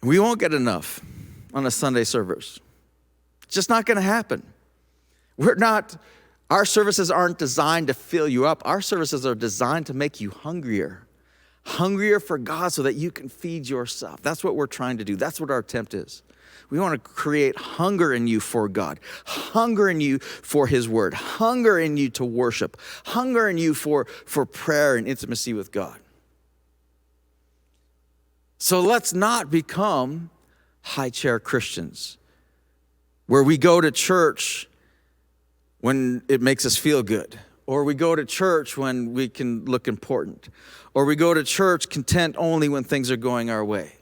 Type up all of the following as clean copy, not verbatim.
We won't get enough on a Sunday service. It's just not going to happen. Our services aren't designed to fill you up. Our services are designed to make you hungrier for God so that you can feed yourself. That's what we're trying to do. That's what our attempt is. We want to create hunger in you for God, hunger in you for his word, hunger in you to worship, hunger in you for prayer and intimacy with God. So let's not become high chair Christians where we go to church when it makes us feel good, or we go to church when we can look important, or we go to church content only when things are going our way.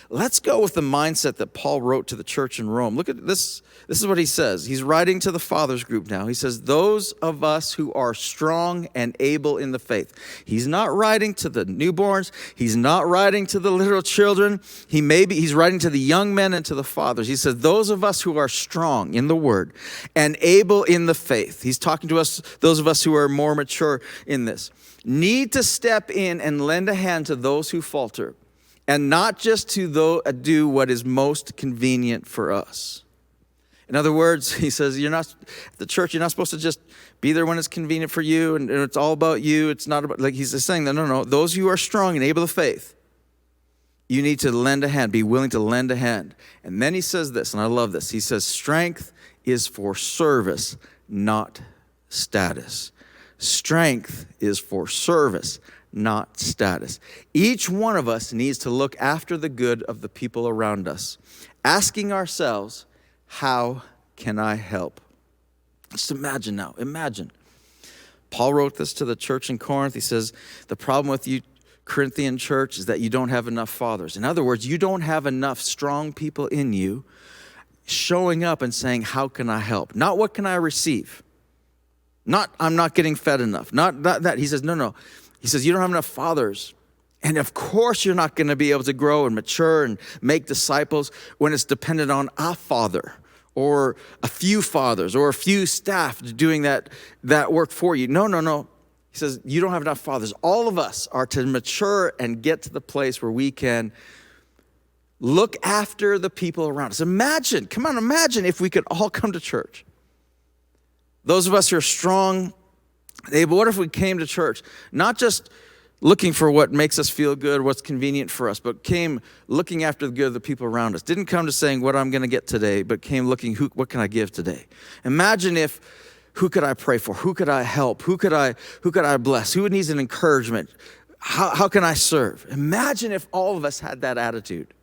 Let's go with the mindset that Paul wrote to the church in Rome. Look at this. This is what he says. He's writing to the fathers group now. He says, those of us who are strong and able in the faith. He's not writing to the newborns. He's not writing to the little children. He's writing to the young men and to the fathers. He says, those of us who are strong in the word and able in the faith. He's talking to us, those of us who are more mature in this, need to step in and lend a hand to those who falter. And not just to do what is most convenient for us. In other words, he says, you're not supposed to just be there when it's convenient for you and it's all about you. It's not about, like he's saying that, no. Those who are strong and able of faith, you need to lend a hand, be willing to lend a hand. And then he says this, and I love this. He says, strength is for service, not status. Strength is for service, not status. Each one of us needs to look after the good of the people around us, asking ourselves, how can I help? Just imagine. Paul wrote this to the church in Corinth. He says, the problem with you, Corinthian church, is that you don't have enough fathers. In other words, you don't have enough strong people in you showing up and saying, how can I help? Not what can I receive? Not, I'm not getting fed enough. Not that. He says, no. He says, you don't have enough fathers. And of course, you're not going to be able to grow and mature and make disciples when it's dependent on a father or a few fathers or a few staff doing that work for you. No. He says, you don't have enough fathers. All of us are to mature and get to the place where we can look after the people around us. Imagine if we could all come to church. Those of us who are strong, but what if we came to church, not just looking for what makes us feel good, what's convenient for us, but came looking after the good of the people around us. Didn't come to saying what I'm going to get today, but came looking, what can I give today? Imagine if, who could I pray for? Who could I help? Who could I bless? Who needs an encouragement? How can I serve? Imagine if all of us had that attitude.